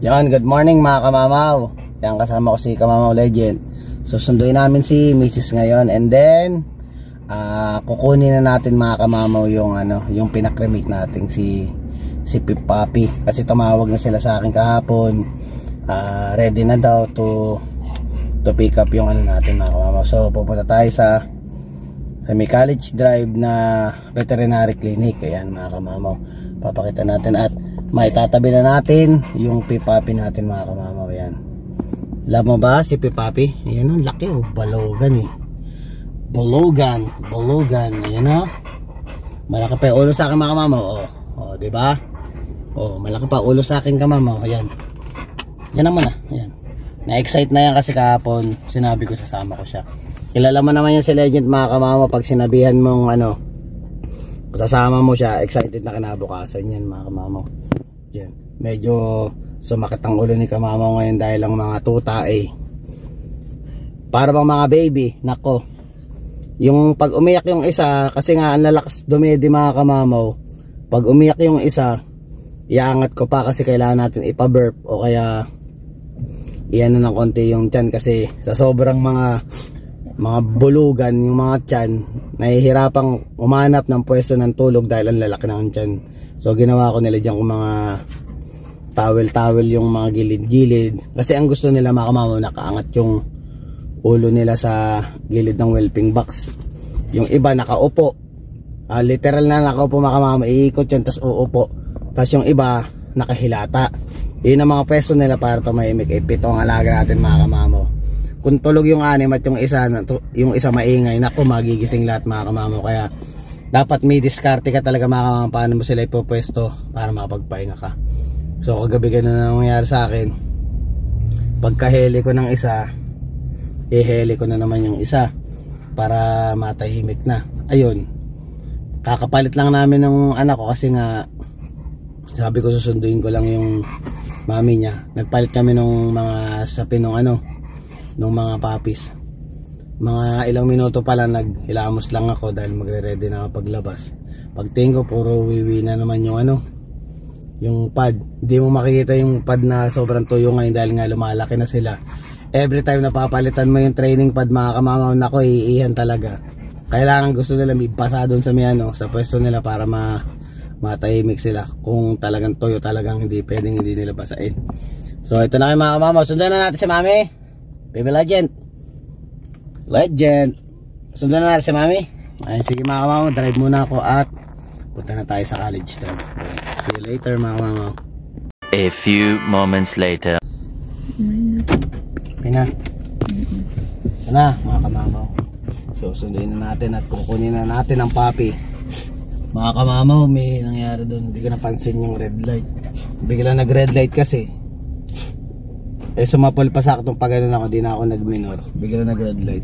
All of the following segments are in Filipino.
Yan, good morning mga kamamaw. Yan, kasama ko si Kamamaw Legend. Susunduin namin si Mrs. ngayon. And then kukunin na natin mga kamamaw yung pinakremate natin si Pip Papi. Kasi tumawag na sila sa akin kahapon. Ready na daw to pick up yung natin mga kamamaw. So pupunta tayo sa may College Drive na veterinary clinic. Ayan mga kamamaw, papakita natin at maitatabi na natin yung Pip Papi natin mga kamamaw. Ayan, alam mo ba si Pip Papi? Ayan, ang laki oh, balogan eh. Balogan. Ayan oh, malaki pa yung ulo sa akin mga kamamaw. Oh, diba? Oh, malaki pa ulo sa akin kamamaw. Ayan, yan naman ayan. Na-excite na yan kasi kahapon sinabi ko sasama ko siya. Kilala mo naman yan si Legend mga kamamaw, pag sinabihan mong sasama mo siya, excited na kinabukasan yan mga kamamaw. Yan, medyo sumakit ang ulo ni kamamaw ngayon dahil ang mga tuta para bang mga baby. Nako, yung pag umiyak yung isa, kasi nga ang lalakas dumedi mga kamamaw, pag umiyak yung isa, iangat ko pa kasi kailangan natin ipa-burp o kaya iyan na ng konti yung tiyan, kasi sa sobrang mga bulugan yung mga tiyan, nahihirapang umanap ng pwesto ng tulog dahil ang lalaki ng tiyan. So ginawa ko nila dyan kung mga towel yung mga gilid-gilid, kasi ang gusto nila mga kamamaw, nakaangat yung ulo nila sa gilid ng whelping box. Yung iba nakaupo, literal na nakaupo mga kamamaw, iikot yun tas uupo, tas yung iba nakahilata. Yun ang mga pwesto nila para tumahimik. Pito ang alaga natin mga kamamaw. Kung tulog yung anim at yung isa maingay, naku, magigising lahat mga kamamaw. Kaya dapat may diskarte ka talaga mga kamamaw paano mo sila ipopwesto para makapagpahinga ka. So kagabi ganun na nangyari sa akin. Pagkaheli ko ng isa, iheli ko na naman yung isa para matahimik na. Ayun, kakapalit lang namin ng anak ko kasi nga sabi ko susunduin ko lang yung mami niya. Nagpalit kami nung mga sapin nung mga papis. Mga ilang minuto pala naghilamos lang ako dahil magre-ready na ako paglabas. Pagtingin ko puro wiwi na naman yung pad. Hindi mo makikita yung pad na sobrang tuyo ngayon dahil nga lumalaki na sila. Every time na papalitan mo yung training pad mga kamamaw, nako, iihan talaga. Kailangan, gusto nila may basa doon sa sa pwesto nila para matahimik sila. Kung talagang toyo, talagang hindi nila basain. So ito na kayo mga kamamaw, sundan na natin si mami Baby Legend. Sundan na natin si mami. Ayun, sige mga kamamaw, drive muna ako at punta na tayo sa College Drive. See you later mga kamamaw. A few moments later. Okay na. Ito na mga kamamaw, so sunduin na natin at kukunin na natin ang papi. Mga kamamaw, may nangyari doon, hindi ko napansin yung red light. Bigla nag red light kasi sumapol pa sa akin pag gano'n ako, di na ako nag-minor. Bigla nag red light.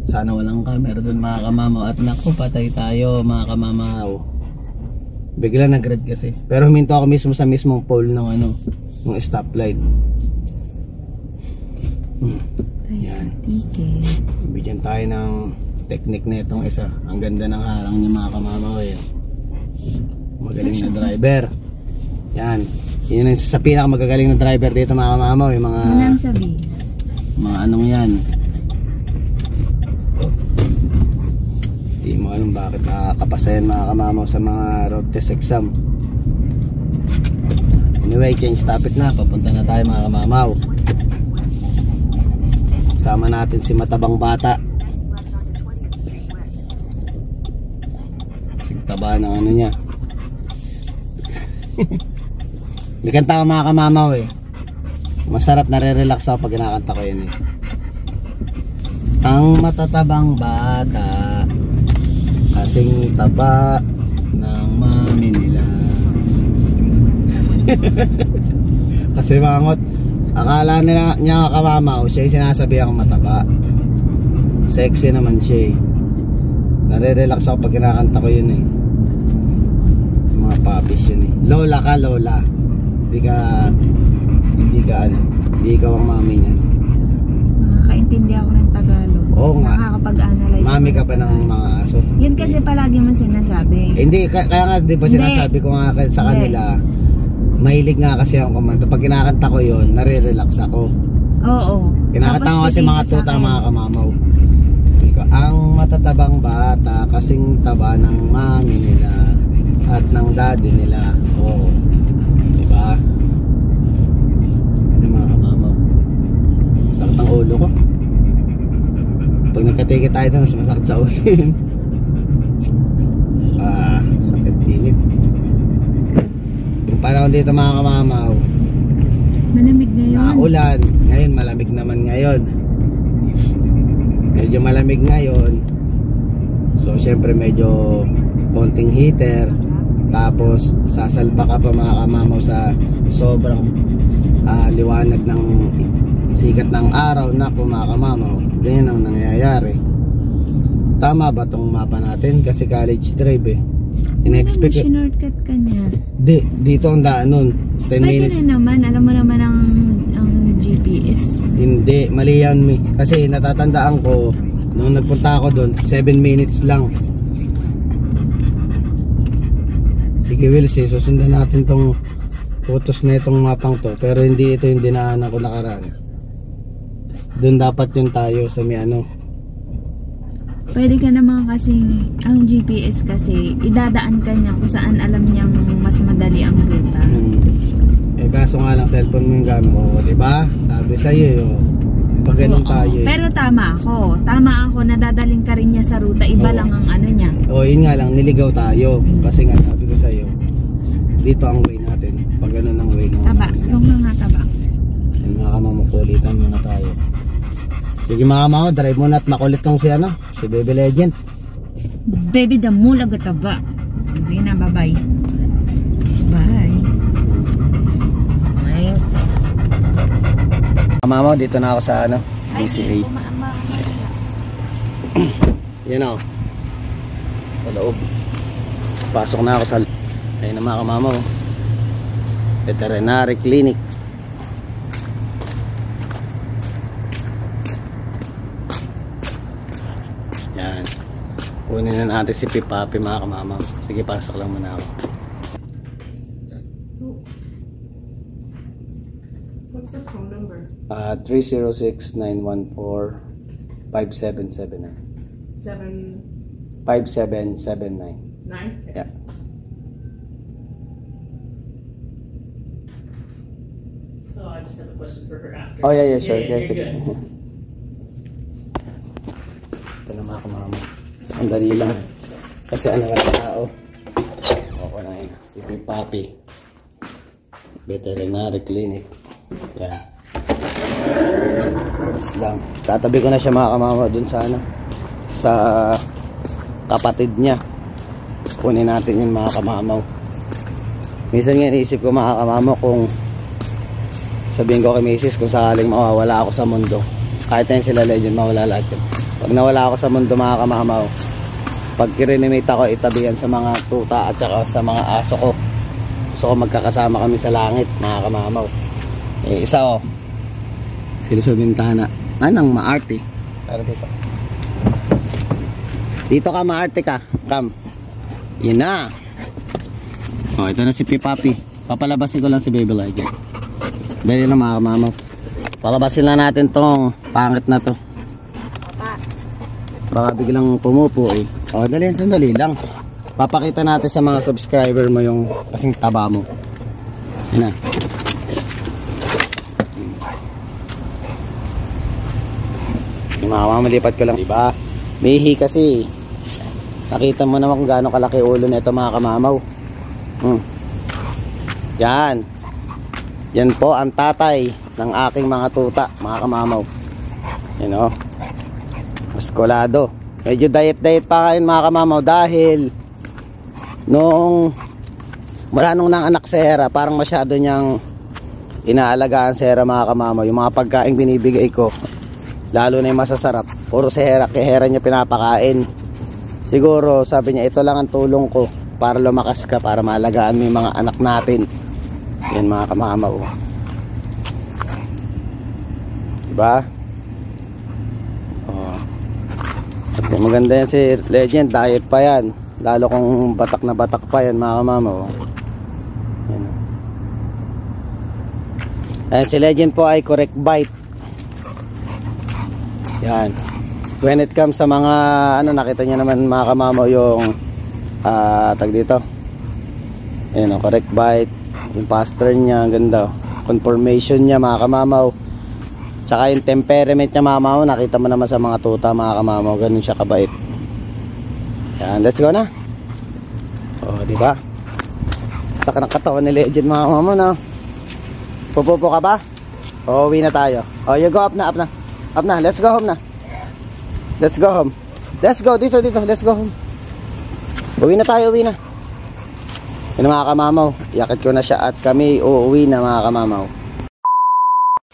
Sana walang camera doon mga kamamaw. At naku, patay tayo mga kamamaw. Bigla nag red kasi, pero huminto ako mismo sa mismong pole ng ng stoplight. Yan, bigyan tayo ng technique na itong isa. Ang ganda ng harang niya mga kamamaw. Magaling na driver. Yan, yun ang sa pinaka magagaling na driver dito mga kamamaw. Yung mga anong yan, di mo alam bakit nakakapasa yan mga kamamaw sa mga road test exam. Anyway, change topic na, papunta na tayo mga kamamaw. Sama natin si matabang bata. Taba ng niya. Hindi kanta ko mga kamamaw masarap, nare-relax ako pag kinakanta ko yun Ang matatabang bata, kasing taba ng mami nila. Kasi mangot, akala nila niya kamamaw, siya yung sinasabi akong mataba. Sexy naman siya Nare-relax ako pag kinakanta ko yun Mga papis yun Lola ka, lola. Hindi ka ang mami niyan. Nakakaintindi ako ng Tagalog. Oo nga. Nakakapag-analyze. Mami ka pa ng mga aso. Yun kasi palagi mo sinasabi. Hindi, kaya nga di ba sinasabi ko nga sa kanila mahilig nga kasi akong kumanta. Pag kinakanta ko yun, nare-relax ako. Oo. Kinakanta ko kasi mga tuta, mga kamamaw. Sabi ko, ang matatabang bata kasing taba ng mami nila at ng daddy nila. Oo. Diba? Hindi, mga kamamaw. Sakit ang ulo ko. Pag nagkatikit tayo doon, masakit sa ulo yun. Sakit init. Yung panahon dito, mga kamamaw, Malamig ngayon. naulan. Ngayon malamig naman ngayon. Medyo malamig ngayon. So syempre medyo konting heater. Tapos sasalba ka pa, mga kamamaw, sa sobrang liwanag ng sikat ng araw. Naku, mga kamamaw, ganyan ang nangyayari. Tama ba tong mapa natin? Kasi college drive eh. In-expect eh. Shortcut ka niya. Dito ang daan nun. 10 Pwede minutes. rin naman. Alam mo naman ang GPS. Hindi, mali yan, mi. Kasi natatandaan ko, nung nagpunta ako doon, 7 minutes lang. Sige, Wills, susundan natin tong photos na itong mapang to. Pero hindi ito yung dinaanan ko nakaraan. Doon dapat yun tayo sa may ano. Pwede ka naman kasing, ang GPS kasi, idadaan ka niya kung saan alam niyang mas madali ang ruta. Eh kaso nga lang, cellphone mo yung gamit mo, diba? Sabi sa'yo yung pag ganun Oo, tayo. pero tama ako. Tama ako, nadadaling ka rin niya sa ruta. Iba Oo. lang ang ano niya. Yun nga lang, niligaw tayo. Kasi nga, sabi ko sa'yo, dito ang way natin. Pag ganun ang way natin. Taba, yung mga taba. Yung mga kamamukulitan muna tayo. Sige, mga kamaw, drive muna at makulit tong si ano, si Baby Legend. Baby, damula gataba. Sige na, bye-bye. Bye. Bye. Mamaw, dito na ako sa ano, BCA. Yan o. Sa loob. Pasok na ako sa, ayun na mga kamamaw, veterinary clinic. Yan. Kunin na natin si Pipapi, mga kamamaw. Sige, pasok lang muna ako. What's the phone number? 306-914-5779. 5779. 9? Yeah. Oh, I just have a question for her after. Oh, yeah, sure. Yeah, Yeah, you're sige. good. Ito na, mga kamamaw. Ang dali lang. Kasi ano ka na tao. Okay na yun. Si Pipapi. Veterinary clinic. Yan. Yes lang. Tatabi ko na siya, mga kamamaw, dun sa ano, sa kapatid niya. Kunin natin yun, mga kamamaw. Minsan nga iniisip ko, mga kamamaw, kung sabihin ko kay Mrs. kung sakaling mawawala ako sa mundo, kahit na yun sila Legend, mawala lahat yun. Pag nawala ako sa mundo, mga kamamaw, pag kirinimate ako, itabihan sa mga tuta at saka sa mga aso ko. Gusto ko magkakasama kami sa langit, mga kamamaw. Eh, isa o, sila sa bintana. Anong maarte? Tara dito. Dito ka, maarte ka. Come. Yun na. O, ito na si Pipapi. Papalabasin ko lang si Baby Legend. Dali na, mga kamamaw. Palabasin na natin tong pangit na to. Baka biglang pumupo eh. O, dali, sandali lang. Papakita natin sa mga subscriber mo yung kasing taba mo. Yan na. Yung mga mamalipat ko lang, diba? Mihi kasi. Nakita mo naman kung gaano kalaki ulo na ito, mga kamamaw. Yan. Yan po ang tatay ng aking mga tuta, mga kamamaw. Yan o. Muskulado. Medyo diet pa ngayon, mga kamamaw, dahil mula nung nanganak si Hera, parang masyado niyang inaalagaan si Hera, mga kamamaw. Yung mga pagkain binibigay ko, lalo na yung masasarap, puro si Hera, kay Hera niya pinapakain. Siguro sabi niya, ito lang ang tulong ko para lumakas ka, para maalagaan mo yung mga anak natin. Yan, mga kamamaw. Diba? Oh. At maganda yan si Legend, diet pa yan. Lalo kung batak na batak pa yan, mga kamamaw. Yan. Ayan, si Legend po ay correct bite. Yan. When it comes sa mga nakita niyo naman mga kamamaw yung tag dito. Ayan, correct bite. Yung pattern niya, ang ganda. Conformation niya mga kamamaw. Tsaka yung temperament niya mga kamamaw, nakita mo naman sa mga tuta mga kamamaw, ganun siya kabait. Yan, let's go na. Oh, di ba? Taka ng katawan ni Legend mga kamamaw na. Pupupo ka ba? O, uwi na tayo. Oh, you go up na, up na. Up na, let's go home na. Let's go home. Let's go, dito, let's go home. Uwi na tayo, uwi na. Yun mga kamamaw, yakit ko na siya at kami uuwi na mga kamamaw.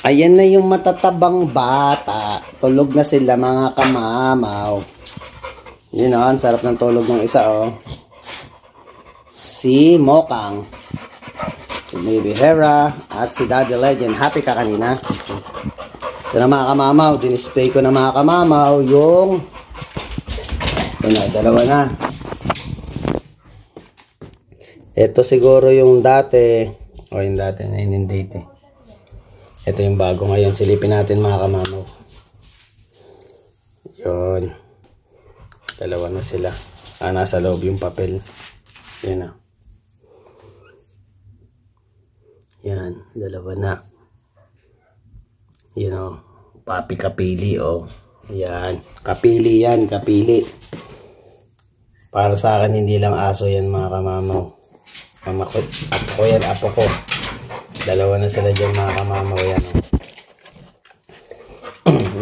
Ayan na yung matatabang bata. Tulog na sila mga kamamaw. Yun o, ang sarap ng tulog ng isa o. Si Mokang, si Baby Hera, at si Daddy Legend. Happy ka kanina? Ito na mga kamamaw, dinisplay ko na mga kamamaw yung dalawa na. Ito siguro yung dati, yung dati na inundate. Ito yung bago ngayon, silipin natin mga kamamaw. Yun, dalawa na sila. Nasa loob yung papel. Yan na. Yan, dalawa na. You know, papi kapili o. Yan, kapili yan, kapili. Para sa akin hindi lang aso yan mga kamamaw. Apo ko yan, apo ko. Dalawa na sila dyan mga kamamaw yan.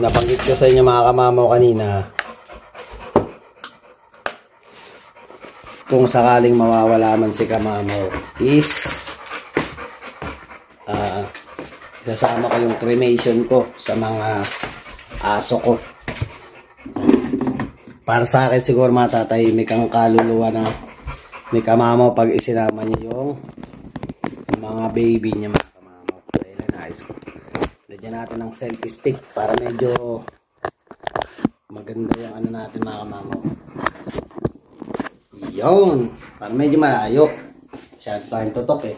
Nabanggit ko sa inyo mga kamamaw kanina. Kung sakaling mawawala man si kamamaw is kasama ko yung cremation ko sa mga aso ko. Para sa akin siguro matatahimik ang kaluluwa na ni kamamaw pag isinama niya yung mga baby niya mga kamamaw. Kaya nais ko. Lagyan natin ng selfie stick para medyo maganda yung natin mga kamamaw. Yun. Para medyo malayo. Masyado tayong tutok eh.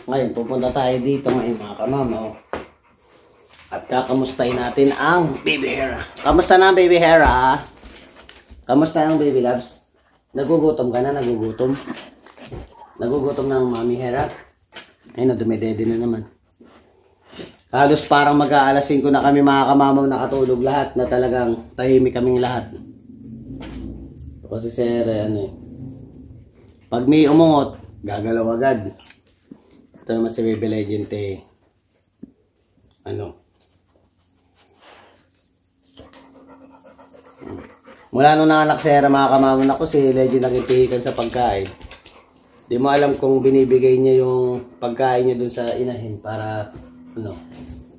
Ngayon, pupunta tayo dito ngayon mga kamamaw. At kakamustahin natin ang Baby Hera. Kamusta na ang Baby Hera? Kamusta ang Baby Loves? Nagugutom ka na? Nagugutom? Nagugutom na ang Mami Hera? Ay, dumidede na naman. Halos parang mag-aalas 5 na kami mga kamamaw nakatulog lahat na talagang tahimik kaming lahat. Kasi sir, pag may umungot, gagalaw agad. Ito naman si Baby Legend mula nung nanganak si Hera mga kamamaw ako, si Legend nagpipihikan sa pagkain. Di mo alam kung binibigay niya yung pagkain niya dun sa inahin para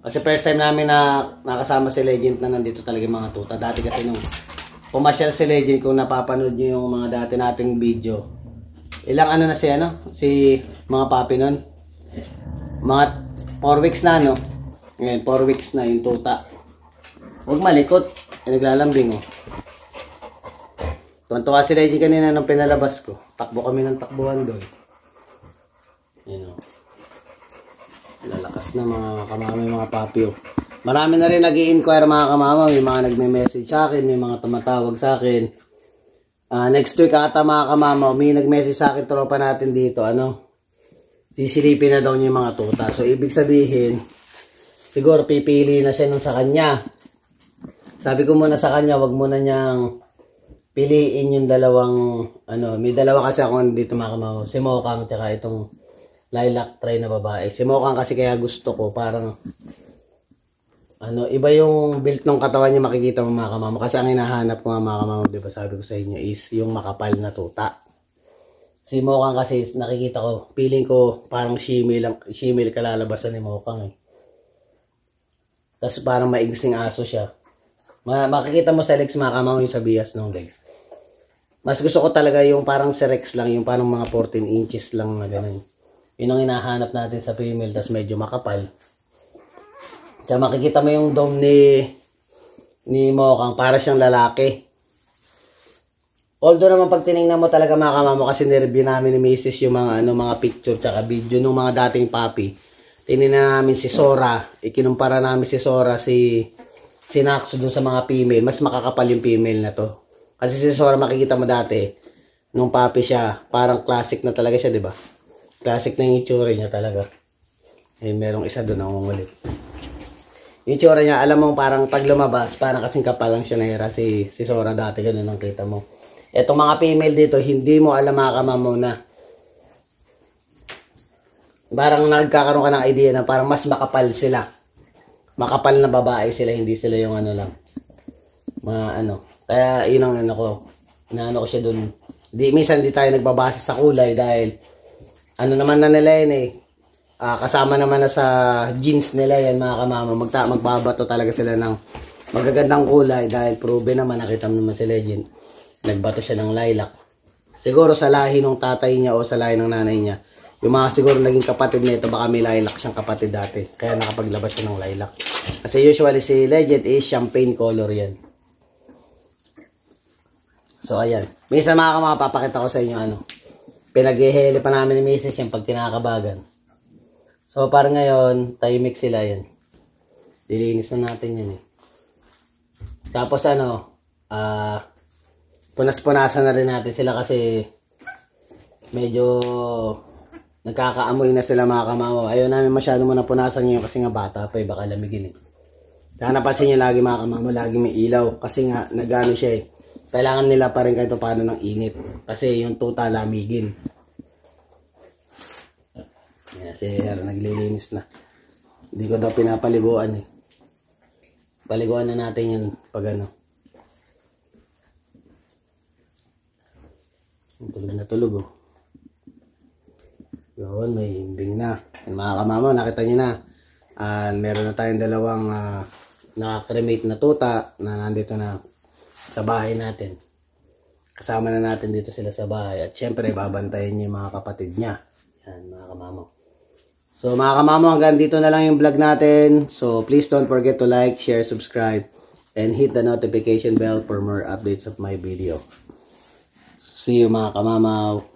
Kasi first time namin na nakasama si Legend na nandito talaga yung mga tuta. Dati kasi nung pumasyal si Legend, kung napapanood niyo yung mga dati nating video, ilang na si mga papi nun, mga 4 weeks na ngayon 4 weeks na yung tuta. Huwag malikot, naglalambing Tuwan-tuwa si Legend kanina nung pinalabas ko. Takbo kami ng takbuhan doon. Lalakas na mga kamamaw, mga papi Marami na rin nag-i-inquire mga kamamaw. May mga nagme-message sa akin, may mga tumatawag sa akin. Next week ata mga kamamaw, may nag-message sa akin, tropa natin dito, sisilipin na daw niya yung mga tuta. So, ibig sabihin, siguro pipili na siya nung sa kanya. Sabi ko muna sa kanya, wag muna niyang piliin yung dalawang, may dalawa kasi ako dito mga kamamaw. Si Mokang, tsaka itong lilac try na babae. Si Mokang kasi kaya gusto ko, parang, iba yung build ng katawan niya makikita mo mga kamamaw. Kasi ang hinahanap ko mga kamamaw, diba sabi ko sa inyo, is yung makapal na tuta. Si Mokang kasi nakikita ko, feeling ko parang shimil kalalabasan ni Mokang Tapos parang maigsing aso siya. Makikita mo sa legs mga kamamaw yung sa bias ng legs. Mas gusto ko talaga yung parang si Rex lang, yung parang mga 14 inches lang na ganun. Yun ang hinahanap natin sa female, tapos medyo makapal. Kaya makikita mo yung dome ni Mokang, para siyang lalaki. Although naman pag tinignan mo talaga mga kamamaw, kasi nireview namin ni Mrs. yung mga mga picture tsaka video ng mga dating papi. tinignan namin si Sora, ikinumpara namin si Sora si Naxo dun sa mga female, mas makakapal yung female na to. Kasi si Sora makikita mo dati, nung puppy siya, parang classic na talaga siya, di ba? Classic na yung itsura niya talaga. Eh, merong isa doon nangungulit. Yung itsura niya, alam mo, parang pag lumabas, parang kasing kapal lang siya na si Sora dati, ganun ang kita mo. Etong mga female dito, hindi mo alam mga kamamaw na parang nagkakaroon ka ng idea na parang mas makapal sila. Makapal na babae sila, hindi sila yung ano lang. Kaya yun ang ano ko. Inaano ko siya dun. Minsan di tayo nagbabase sa kulay dahil ano naman na nila yun eh. Kasama naman na sa jeans nila yan mga kamama. Magbabato talaga sila ng magagandang kulay dahil proven naman, nakita mo naman si Legend. Nagbato siya ng lilac. Siguro sa lahi ng tatay niya o sa lahi ng nanay niya. Yung mga siguro naging kapatid nito, baka may lilac siyang kapatid dati. Kaya nakapaglabas siya ng lilac. Kasi usually si Legend is champagne color yan. So ayan. Minsan mga kamama, papakita ko sa inyo ano. Pinaghihili pa namin ni Mrs. yung pag tinakabagan. So parang ngayon, timing sila yan. Dilinis na natin yan eh. Tapos punas-punasan na rin natin sila kasi medyo nagkakaamoy na sila mga kamamaw. Ayaw namin masyado muna punasan ngayon kasi nga bata pa eh, baka lamigin eh. Kaya napansin nyo lagi mga kamamaw, lagi may ilaw kasi nga nagano siya eh. Kailangan nila pa rin kahit paano ng init kasi yung tuta lamigin. Yan, sir, naglilinis na. Hindi ko daw pinapaliguan eh. Paliguan na natin yun pag ano. Tulog na tulog oh. Yun, may himbing na. Yan, mga kamama, nakita nyo na. Meron na tayong dalawang nakakremate na tuta na nandito na sa bahay natin. Kasama na natin dito sila sa bahay. At syempre, babantayan niya yung mga kapatid niya. Yan, mga kamama. So mga kamamo, hanggang dito na lang yung vlog natin. So please don't forget to like, share, subscribe, and hit the notification bell for more updates of my video. See you mga kamamaw.